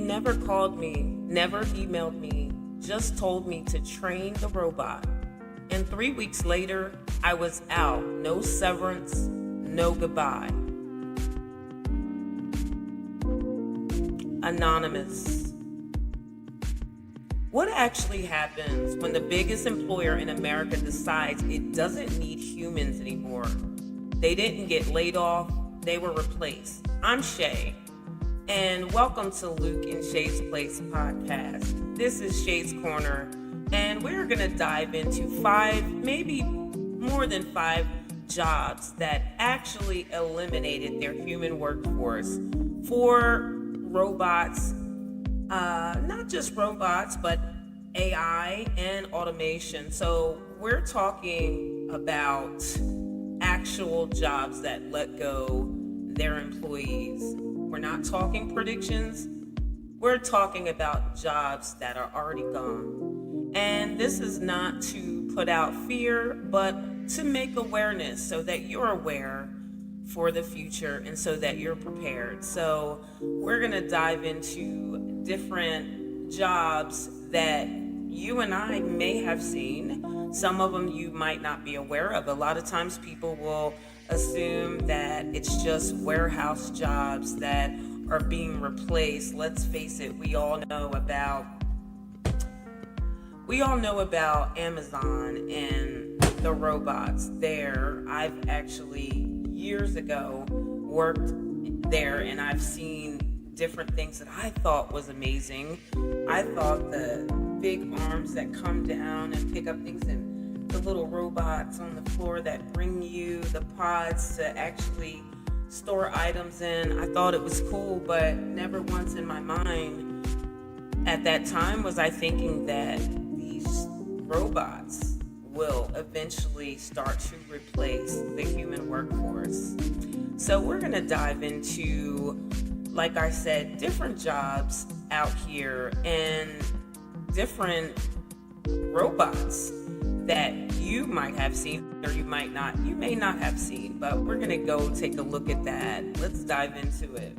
never called me, never emailed me, just told me to train the robot. And 3 weeks later, I was out. No severance, no goodbye. Anonymous. What actually happens when the biggest employer in America decides it doesn't need humans anymore? They didn't get laid off, they were replaced. I'm Shay, and welcome to Luke-N-SHAE'S podcast. This is Shay's Corner, and we're going to dive into 5, maybe more than 5 jobs that actually eliminated their human workforce for robots, not just robots, but AI and automation. So we're talking about actual jobs that let go their employees. We're not talking predictions. We're talking about jobs that are already gone. And this is not to put out fear, but to make awareness so that you're aware for the future and so that you're prepared. So we're going to dive into different jobs that you and I may have seen. Some of them you might not be aware of. A lot of times people will assume that it's just warehouse jobs that are being replaced. Let's face it, we all know about Amazon and the robots there. I've actually years ago worked there, and I've seen different things that I thought was amazing. I thought the big arms that come down and pick up things, and the little robots on the floor that bring you the pods to actually store items in. I thought it was cool, but never once in my mind at that time was I thinking that these robots will eventually start to replace the human workforce. So we're going to dive into, like I said, different jobs out here and different robots that you might have seen or you may not have seen, but we're going to go take a look at that. Let's dive into it.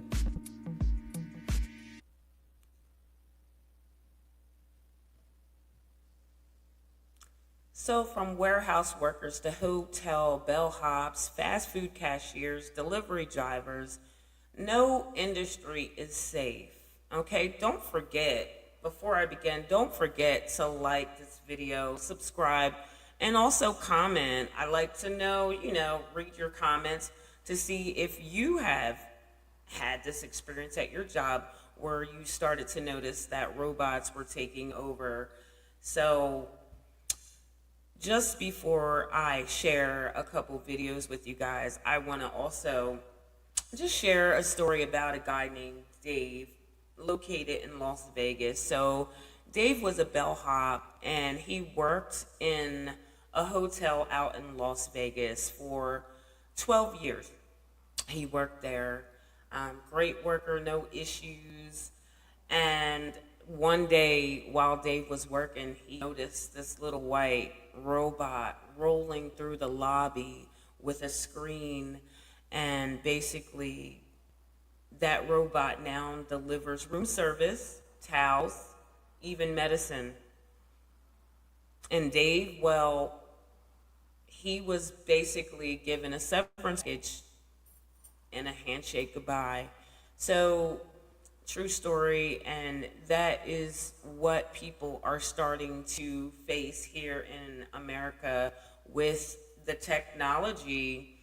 So from warehouse workers to hotel bellhops, fast food cashiers, delivery drivers, no industry is safe. Okay, before I begin, don't forget to like this video, subscribe, and also comment. I like to know, read your comments to see if you have had this experience at your job where you started to notice that robots were taking over. So just before I share a couple videos with you guys, I want to also just share a story about a guy named Dave located in Las Vegas. So Dave was a bellhop, and he worked in a hotel out in Las Vegas for 12 years. He worked there. Great worker, no issues. And one day while Dave was working, he noticed this little white robot rolling through the lobby with a screen, and basically that robot now delivers room service, towels, even medicine. And Dave, well, he was basically given a severance package and a handshake goodbye. So true story, and that is what people are starting to face here in America with the technology,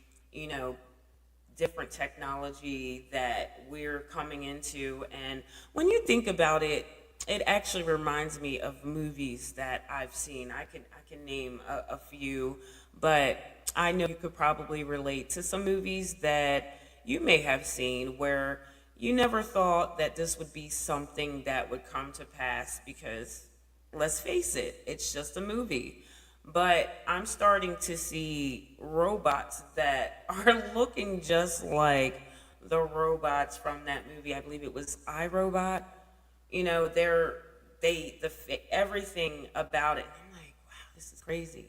different technology that we're coming into. And when you think about it, it actually reminds me of movies that I've seen. I can name a few, but I know you could probably relate to some movies that you may have seen where you never thought that this would be something that would come to pass, because let's face it, it's just a movie. But I'm starting to see robots that are looking just like the robots from that movie. I believe it was iRobot. Everything about it. I'm like, wow, this is crazy.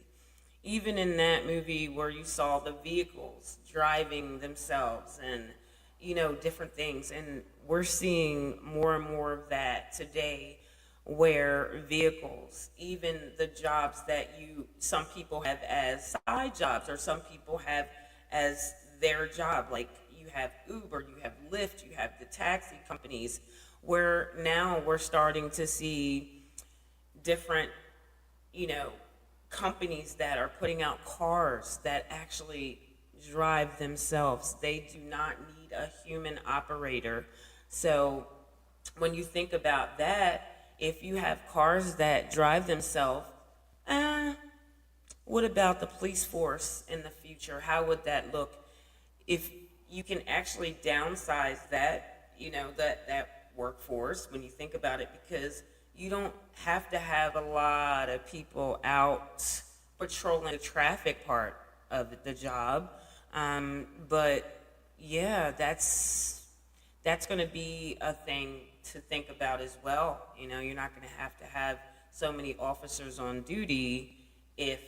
Even in that movie where you saw the vehicles driving themselves and different things. And we're seeing more and more of that today, where vehicles, even the jobs that some people have as side jobs, or some people have as their job, like you have Uber, you have Lyft, you have the taxi companies, where now we're starting to see different, you know, companies that are putting out cars that actually drive themselves. They do not need a human operator. So when you think about that, if you have cars that drive themselves, what about the police force in the future? How would that look? If you can actually downsize that, you know, that workforce, when you think about it, because you don't have to have a lot of people out patrolling the traffic part of the job. But yeah, that's going to be a thing to think about as well. You know, you're not going to have so many officers on duty if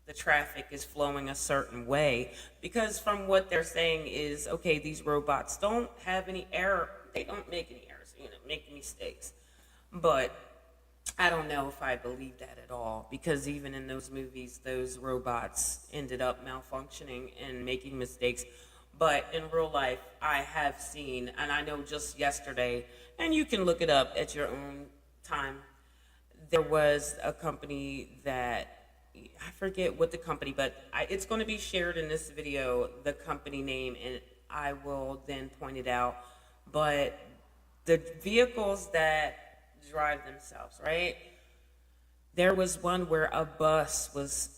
the traffic is flowing a certain way. Because from what they're saying is, okay, these robots don't have any error. They don't make any errors, you know, make mistakes. But I don't know if I believe that at all, because even in those movies, those robots ended up malfunctioning and making mistakes. But in real life, I have seen, and I know just yesterday, and you can look it up at your own time, there was a company that, I forget what the company, but it's going to be shared in this video, the company name, and I will then point it out. But the vehicles that drive themselves, right? There was one where a bus was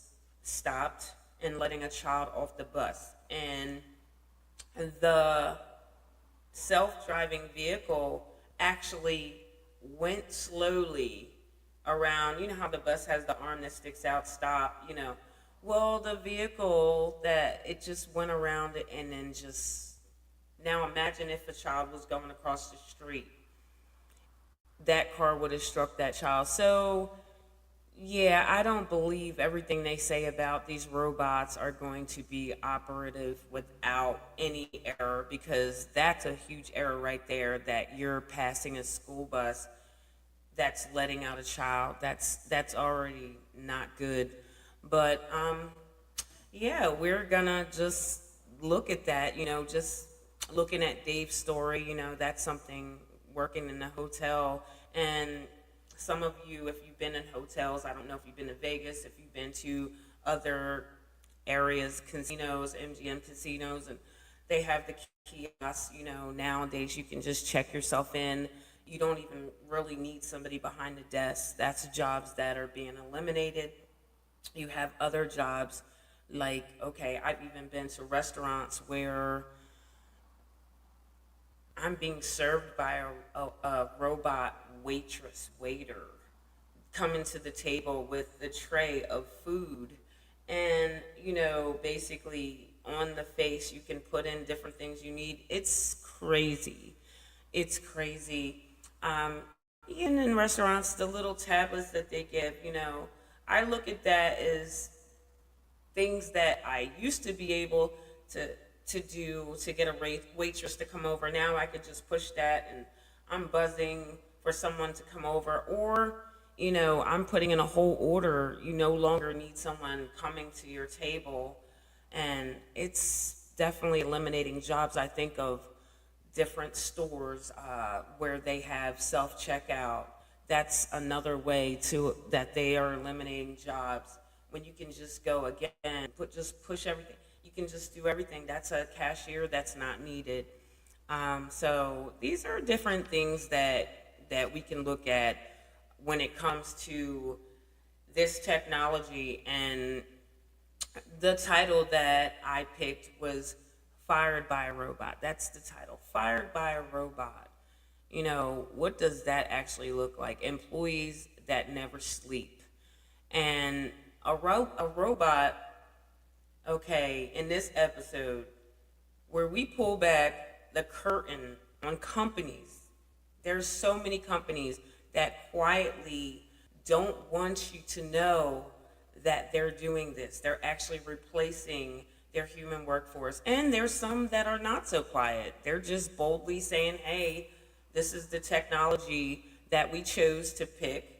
stopped and letting a child off the bus, and the self-driving vehicle actually went slowly around. You know how the bus has the arm that sticks out, stop, you know. Well, the vehicle, that it just went around it, and then just, now imagine if a child was going across the street, that car would have struck that child. So yeah, I don't believe everything they say about these robots are going to be operative without any error, because that's a huge error right there, that you're passing a school bus that's letting out a child. That's already not good. But yeah, we're gonna just look at that, you know, just looking at Dave's story, you know, that's something, working in a hotel. And some of you, if you've been in hotels, I don't know if you've been to Vegas, if you've been to other areas, casinos, MGM casinos, and they have the kiosks, you know, nowadays you can just check yourself in. You don't even really need somebody behind the desk. That's jobs that are being eliminated. You have other jobs like, okay, I've even been to restaurants where I'm being served by a robot waiter coming to the table with the tray of food. And, you know, basically on the face, you can put in different things you need. It's crazy. It's crazy. Even in restaurants, the little tablets that they give, you know, I look at that as things that I used to be able to do to get a waitress to come over. Now I could just push that and I'm buzzing for someone to come over. Or, you know, I'm putting in a whole order. You no longer need someone coming to your table. And it's definitely eliminating jobs. I think of different stores where they have self-checkout. That's another way that they are eliminating jobs. When you can just go again, just push everything. You can just do everything. That's a cashier that's not needed. So these are different things that we can look at when it comes to this technology. And the title that I picked was Fired by a Robot. That's the title, Fired by a Robot. You know, what does that actually look like? Employees that never sleep. And a robot, okay, in this episode, where we pull back the curtain on companies, there's so many companies that quietly don't want you to know that they're doing this. They're actually replacing their human workforce. And there's some that are not so quiet. They're just boldly saying, hey, this is the technology that we chose to pick.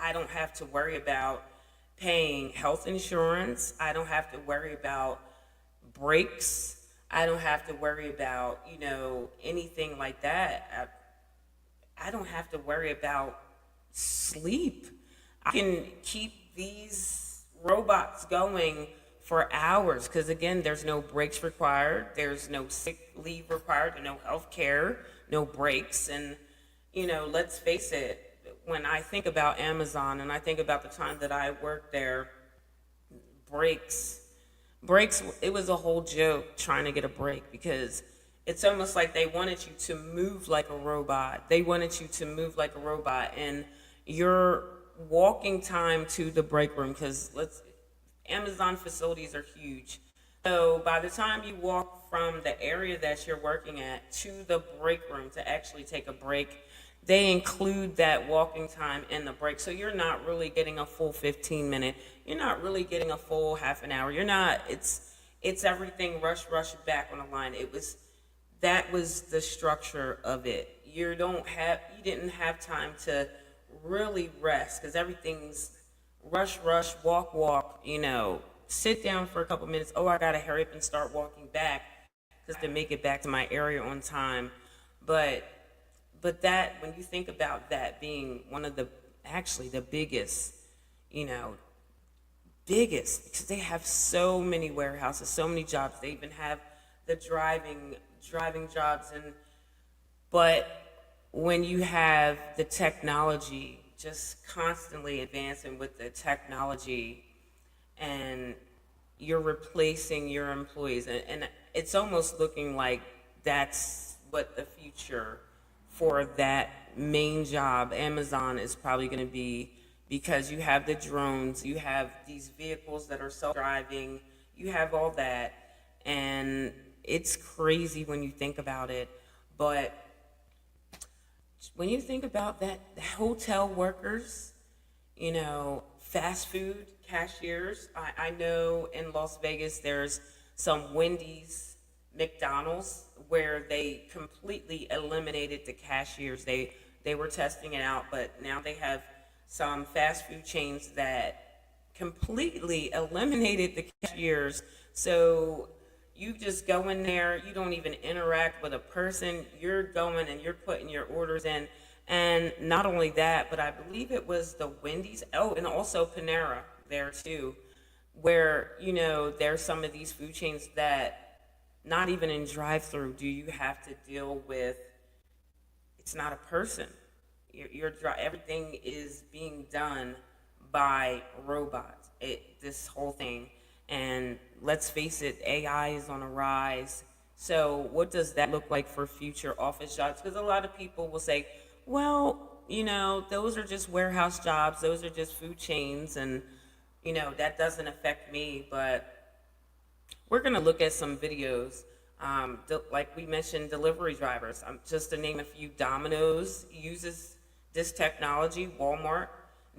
I don't have to worry about paying health insurance. I don't have to worry about breaks. I don't have to worry about, anything like that. I don't have to worry about sleep. I can keep these robots going for hours because, again, there's no breaks required. There's no sick leave required, no health care, no breaks. And, let's face it, when I think about Amazon and I think about the time that I worked there, breaks, it was a whole joke trying to get a break because it's almost like they wanted you to move like a robot. And your walking time to the break room, because Amazon facilities are huge. So by the time you walk from the area that you're working at to the break room to actually take a break, they include that walking time in the break. So you're not really getting a full 15 minute. You're not really getting a full half an hour. It's everything rush back on the line. That was the structure of it. You didn't have time to really rest because everything's rush, walk, sit down for a couple minutes. Oh, I gotta hurry up and start walking back just to make it back to my area on time. But that, when you think about that being one of the biggest, because they have so many warehouses, so many jobs. They even have the driving jobs. But when you have the technology just constantly advancing with the technology and you're replacing your employees, and it's almost looking like that's what the future for that main job, Amazon, is probably going to be, because you have the drones, you have these vehicles that are self-driving, you have all that, and it's crazy when you think about it. But when you think about that, the hotel workers, fast food cashiers, I know in Las Vegas there's some Wendy's, McDonald's, where they completely eliminated the cashiers. They were testing it out, but now they have some fast food chains that completely eliminated the cashiers. So you just go in there, you don't even interact with a person. You're going and you're putting your orders in. And not only that, but I believe it was the Wendy's, and also Panera there too, where, there's some of these food chains that not even in drive-through do you have to deal with, it's not a person. Everything is being done by robots, this whole thing. And let's face it, AI is on a rise. So what does that look like for future office jobs? Because a lot of people will say, well, those are just warehouse jobs. Those are just food chains. And, that doesn't affect me. But we're going to look at some videos. Like we mentioned, delivery drivers. Just to name a few, Domino's uses this technology. Walmart,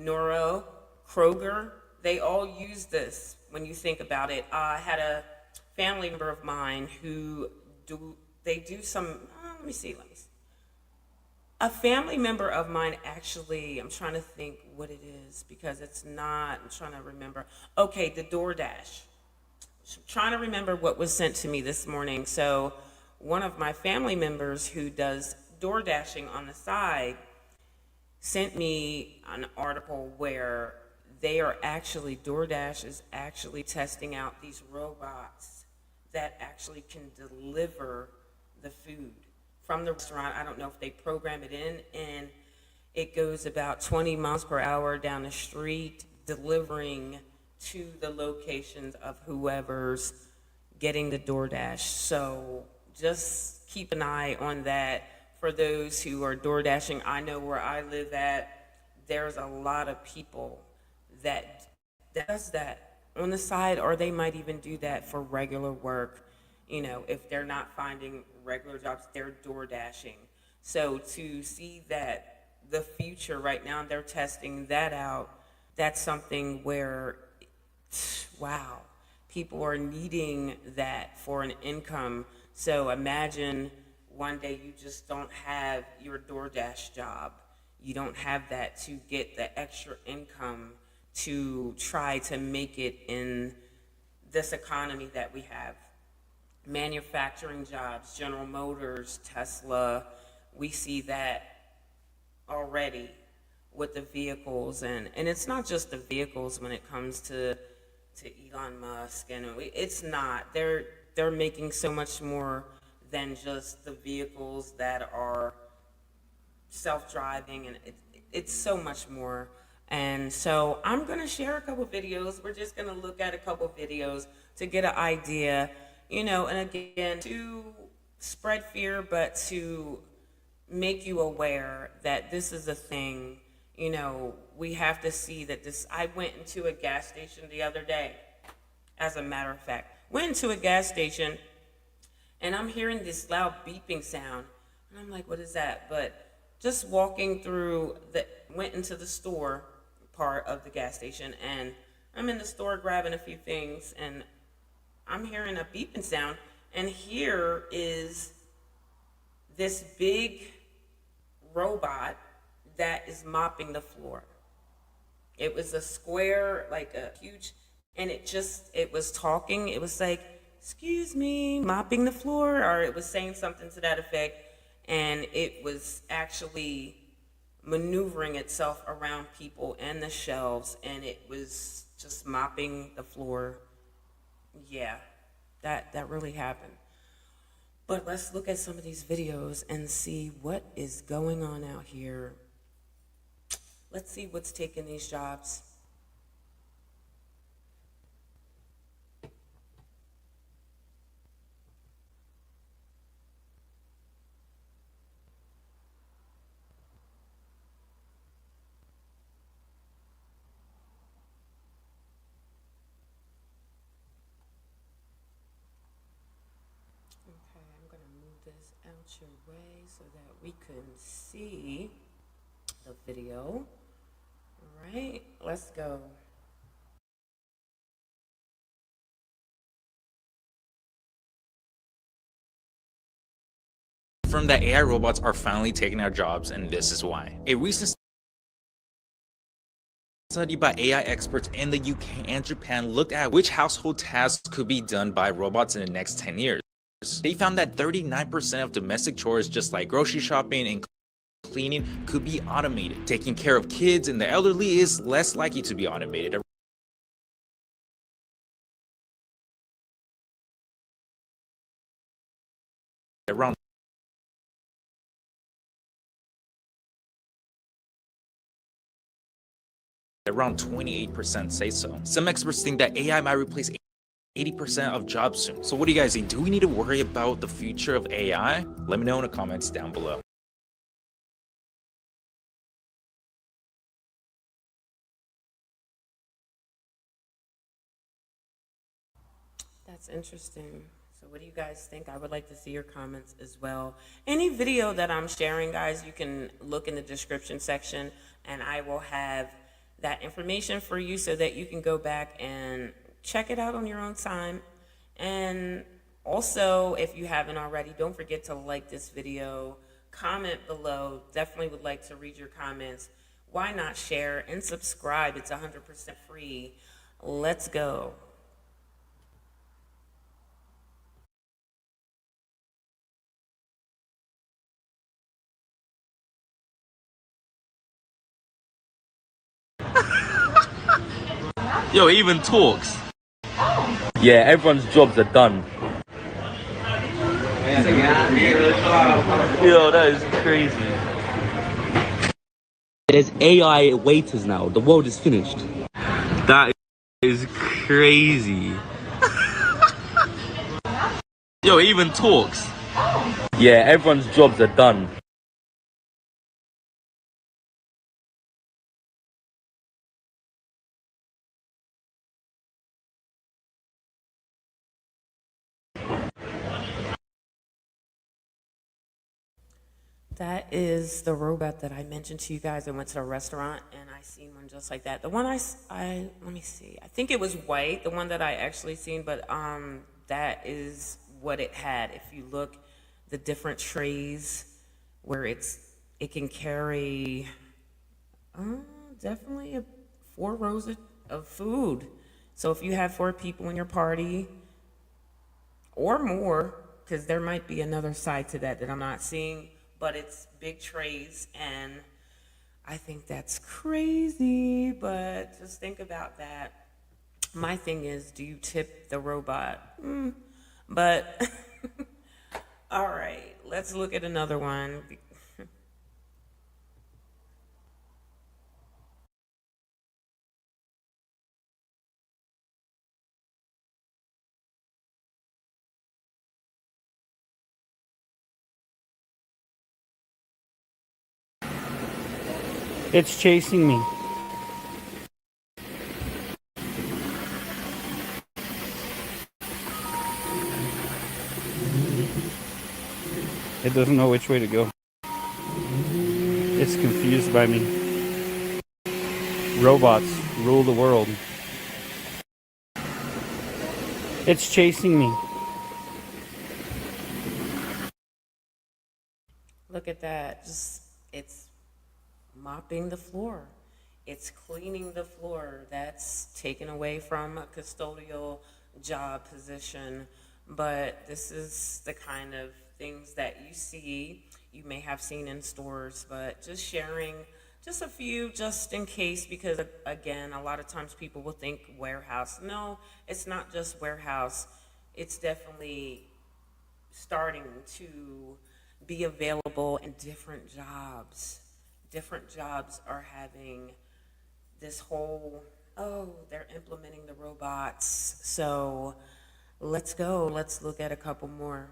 Noro, Kroger, they all use this when you think about it. I had a family member of mine who do some, let me see. A family member of mine actually, I'm trying to think what it is because it's not, I'm trying to remember. Okay, the DoorDash. I'm trying to remember what was sent to me this morning. So one of my family members who does door dashing on the side sent me an article where DoorDash is actually testing out these robots that actually can deliver the food from the restaurant. I don't know if they program it in, and it goes about 20 miles per hour down the street, delivering to the locations of whoever's getting the DoorDash. So just keep an eye on that for those who are door dashing. I know where I live at, there's a lot of people that does that on the side, or they might even do that for regular work. If they're not finding regular jobs, they're door dashing. So to see that the future right now, they're testing that out, that's something where wow, people are needing that for an income. So imagine one day you just don't have your DoorDash job. You don't have that to get the extra income to try to make it in this economy that we have. Manufacturing jobs, General Motors, Tesla, we see that already with the vehicles, and it's not just the vehicles when it comes to Elon Musk, and it's not. They're making so much more than just the vehicles that are self-driving, and it's so much more. And so I'm going to share a couple videos. We're just going to look at a couple videos to get an idea, and again, to spread fear, but to make you aware that this is a thing. We have to see that this. I went into a gas station the other day, as a matter of fact. Went into a gas station, and I'm hearing this loud beeping sound. And I'm like, what is that? But just walking through, went into the store part of the gas station, and I'm in the store grabbing a few things, and I'm hearing a beeping sound. And here is this big robot that is mopping the floor. It was a square, like a huge, and it was talking. It was like, excuse me, mopping the floor, or it was saying something to that effect. And it was actually maneuvering itself around people and the shelves, and it was just mopping the floor. Yeah, that really happened. But let's look at some of these videos and see what is going on out here. Let's see what's taking these jobs. Okay, I'm going to move this out your way so that we can see the video. All right, let's go. From that AI robots are finally taking our jobs, and this is why. A recent study by AI experts in the UK and Japan looked at which household tasks could be done by robots in the next 10 years. They found that 39% of domestic chores, just like grocery shopping and cleaning, could be automated. Taking care of kids and the elderly is less likely to be automated. Around 28% say so. Some experts think that AI might replace 80% of jobs soon. So what do you guys think? Do we need to worry about the future of AI? Let me know in the comments down below. That's interesting. So what do you guys think? I would like to see your comments as well. Any video that I'm sharing, guys, you can look in the description section, and I will have that information for you so that you can go back and check it out on your own time. And also, if you haven't already, don't forget to like this video, comment below. Definitely would like to read your comments. Why not share and subscribe? It's 100% free. Let's go. Yo, it even talks. Yeah, everyone's jobs are done. Yo, that is crazy. There's AI waiters now. The world is finished. That is crazy. Yo, it even talks. Yeah, everyone's jobs are done. That is the robot that I mentioned to you guys. I went to a restaurant and I seen one just like that. The one let me see. I think it was white, the one that I actually seen, but that is what it had. If you look, the different trays where it can carry definitely 4 rows of food. So if you have 4 people in your party or more, because there might be another side to that I'm not seeing, but it's big trays, and I think that's crazy, but just think about that. My thing is, do you tip the robot? But, all right, let's look at another one. It's chasing me. It doesn't know which way to go. It's confused by me. Robots rule the world. It's chasing me. Look at that. It's mopping the floor. It's cleaning the floor. That's taken away from a custodial job position. But this is the kind of things that you may have seen in stores, but just sharing just a few just in case, because again, a lot of times people will think warehouse. No, it's not just warehouse. It's definitely starting to be available in different jobs. Different jobs are having this whole, they're implementing the robots. So let's go. Let's look at a couple more.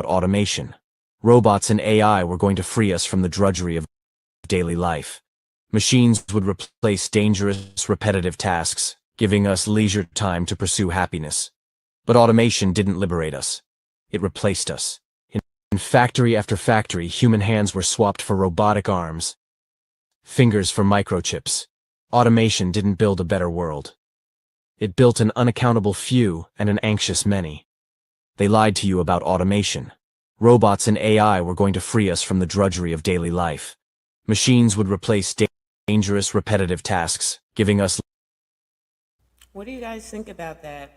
Automation. Robots and AI were going to free us from the drudgery of daily life. Machines would replace dangerous, repetitive tasks, giving us leisure time to pursue happiness. But automation didn't liberate us. It replaced us. In factory after factory, human hands were swapped for robotic arms, fingers for microchips. Automation didn't build a better world. It built an unaccountable few and an anxious many. They lied to you about automation. Robots and AI were going to free us from the drudgery of daily life. Machines would replace dangerous, repetitive tasks, giving us... What do you guys think about that?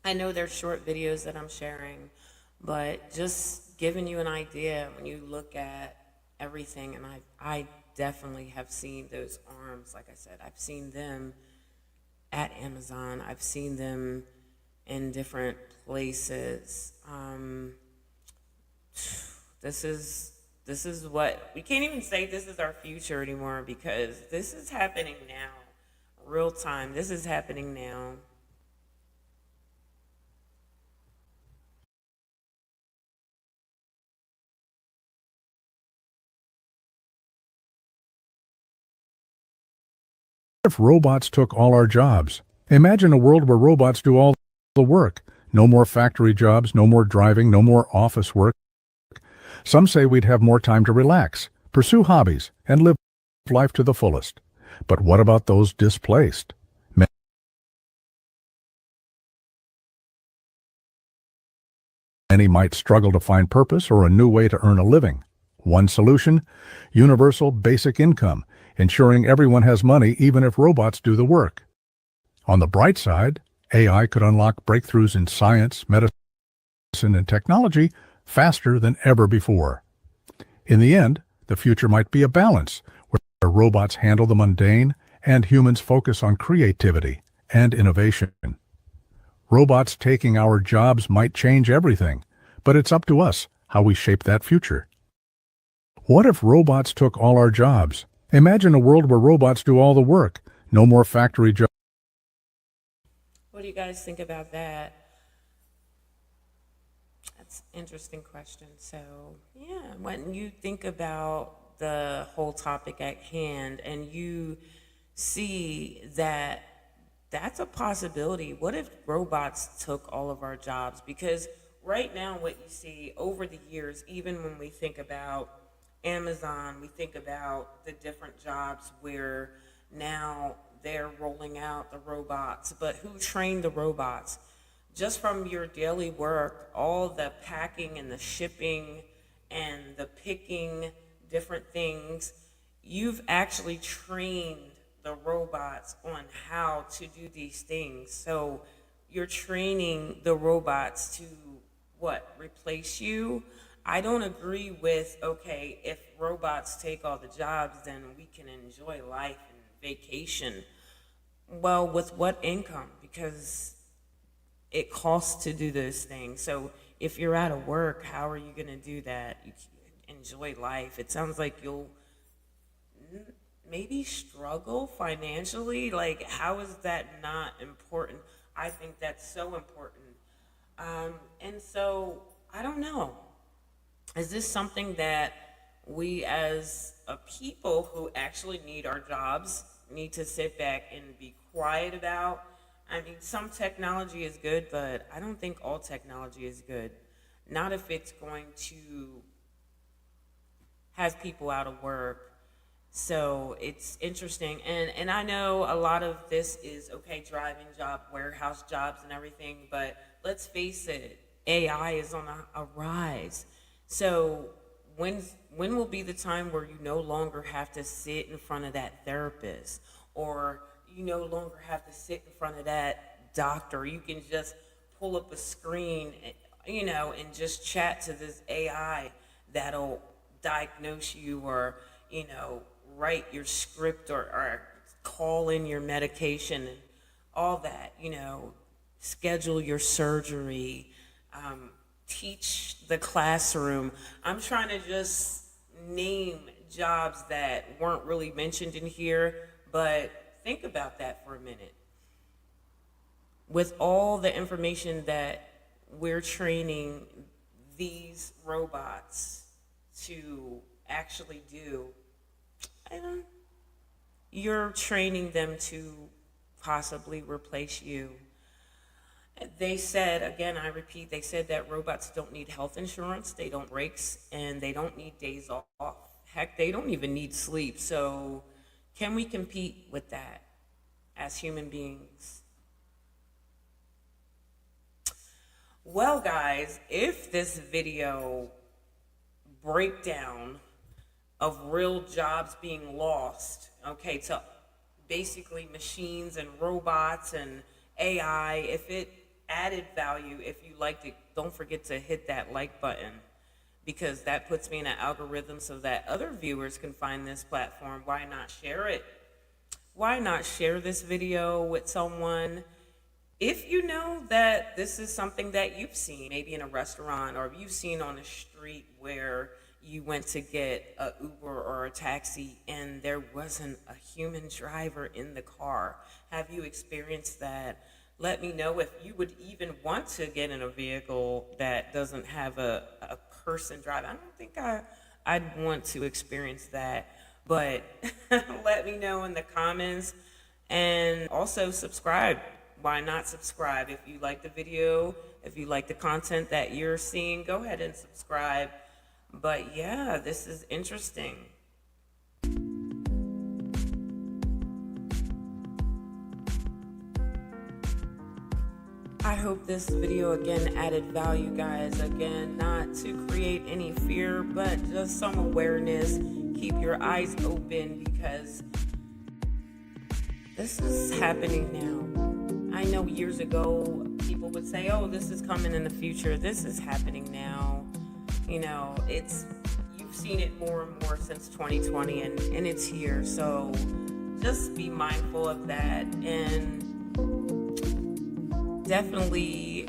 I know they're short videos that I'm sharing, but just giving you an idea when you look at everything, and I definitely have seen those arms. Like I said, I've seen them at Amazon. I've seen them in different places. This is what we can't even say this is our future anymore, because this is happening now, real time. This is happening now. If robots took all our jobs? Imagine a world where robots do all the work. No more factory jobs, no more driving, no more office work. Some say we'd have more time to relax, pursue hobbies, and live life to the fullest. But what about those displaced? Many might struggle to find purpose or a new way to earn a living. One solution: universal basic income, ensuring everyone has money even if robots do the work. On the bright side, AI could unlock breakthroughs in science, medicine, and technology faster than ever before. In the end, the future might be a balance where robots handle the mundane and humans focus on creativity and innovation. Robots taking our jobs might change everything, but it's up to us how we shape that future. What if robots took all our jobs? Imagine a world where robots do all the work. No more factory jobs. What do you guys think about that? That's an interesting question. So, yeah, when you think about the whole topic at hand and you see that that's a possibility. What if robots took all of our jobs? Because right now, what you see over the years, even when we think about Amazon, we think about the different jobs where now they're rolling out the robots. But who trained the robots? Just from your daily work, all the packing and the shipping and the picking different things, you've actually trained the robots on how to do these things. So you're training the robots to what? Replace you? I don't agree with, okay, if robots take all the jobs, then we can enjoy life and vacation. Well, with what income? Because it costs to do those things. So if you're out of work, how are you going to do that? You can't enjoy life. It sounds like you'll maybe struggle financially. Like, how is that not important? I think that's so important. And so I don't know. Is this something that we as a people who actually need our jobs need to sit back and be quiet about? I mean, some technology is good, but I don't think all technology is good. Not if it's going to have people out of work. So it's interesting. And I know a lot of this is, okay, driving job, warehouse jobs and everything, but let's face it, AI is on a rise. So when will be the time where you no longer have to sit in front of that therapist, or you no longer have to sit in front of that doctor? You can just pull up a screen, and just chat to this AI that'll diagnose you, or, write your script, or call in your medication and all that, schedule your surgery, teach the classroom. I'm trying to just name jobs that weren't really mentioned in here, but think about that for a minute. With all the information that we're training these robots to actually do, you're training them to possibly replace you. They said, again, I repeat, they said that robots don't need health insurance, they don't breaks, and they don't need days off. Heck, they don't even need sleep. So can we compete with that as human beings? Well, guys, if this video breakdown of real jobs being lost, okay, to basically machines and robots and AI, if it added value, if you liked it, don't forget to hit that like button, because that puts me in an algorithm so that other viewers can find this platform. Why not share it? Why not share this video with someone? If you know that this is something that you've seen, maybe in a restaurant, or you've seen on the street where you went to get a Uber or a taxi and there wasn't a human driver in the car. Have you experienced that? Let me know if you would even want to get in a vehicle that doesn't have a person driving. I don't think I'd want to experience that, but let me know in the comments. And also subscribe. Why not subscribe? If you like the video, if you like the content that you're seeing, go ahead and subscribe. But yeah, this is interesting. I hope this video again added value, guys. Again, not to create any fear, but just some awareness. Keep your eyes open, because this is happening now. I know years ago people would say, oh, this is coming in the future. This is happening now. You've seen it more and more since 2020, and it's here. So just be mindful of that, and definitely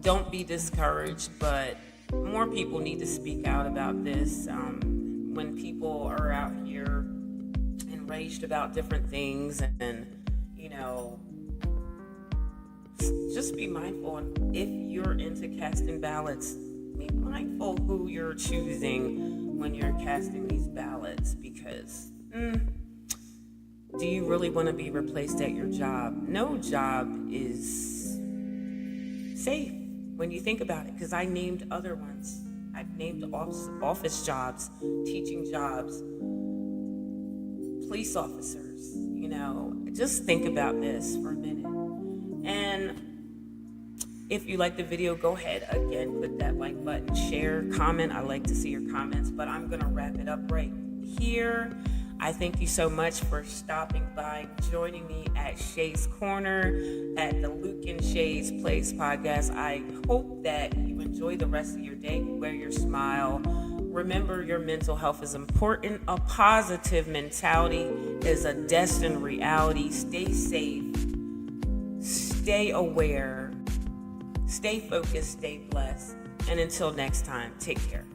don't be discouraged, but more people need to speak out about this. When people are out here enraged about different things, and just be mindful. And if you're into casting ballots, be mindful who you're choosing when you're casting these ballots, because Do you really want to be replaced at your job? No job is safe when you think about it, because I named other ones. I've named office jobs, teaching jobs, police officers. Just think about this for a minute. And if you like the video, go ahead, again, click that like button, share, comment. I like to see your comments, but I'm going to wrap it up right here. I thank you so much for stopping by, joining me at Shay's Corner at the Luke-N-SHAE'S Place podcast. I hope that you enjoy the rest of your day. You wear your smile. Remember, your mental health is important. A positive mentality is a destined reality. Stay safe. Stay aware. Stay focused. Stay blessed. And until next time, take care.